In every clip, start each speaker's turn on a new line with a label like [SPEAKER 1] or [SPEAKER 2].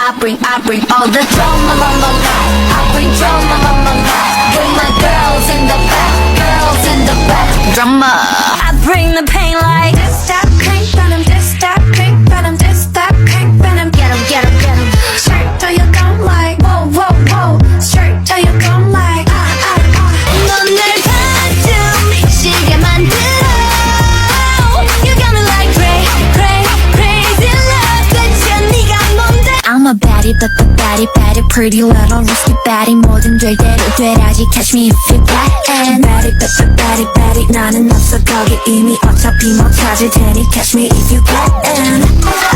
[SPEAKER 1] I bring all the drama, la la la. I bring drama, la la la. With my girls in the back, girls in the back. Drama. I bring the pain like this, that, crank, venom, this, that, crank, venom, this, that, crank, venom. Get 'em, get 'em, get 'em. Straight till you come like whoa, whoa, whoa. Straight till you come like 넌 날 가슴 미치게 만들어. You got me like cray, cray, crazy love. 대체 네가 뭔데? I'm a baddie, but the baddie, baddie, pretty little risky baddie. 뭐든 될 대로 되라지. Catch me if you can. Baddie, but the baddie, baddie. 나는 없어 거기 이미 어차피 못 찾을 테니. Catch me if you can.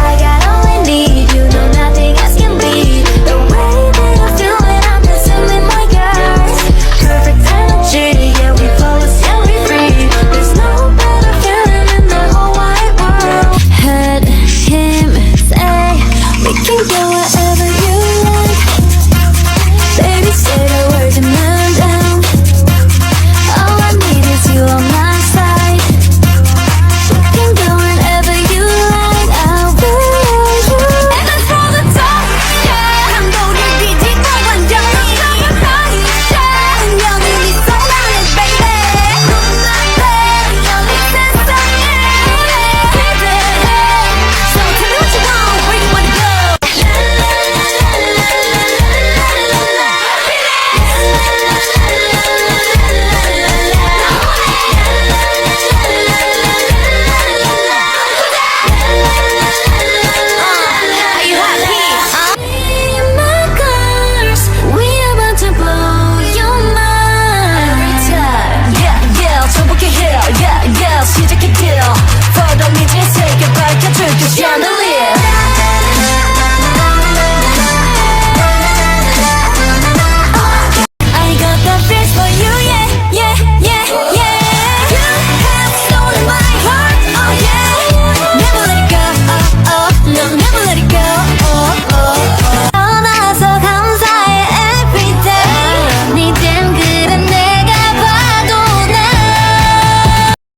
[SPEAKER 1] I got all I need. You know nothing else can beat the way that I feel when I'm dancing with my girls. Perfect energy, yeah, we flow, yeah, we free. There's no better feeling in the whole wide world. Heard him say we can get whatever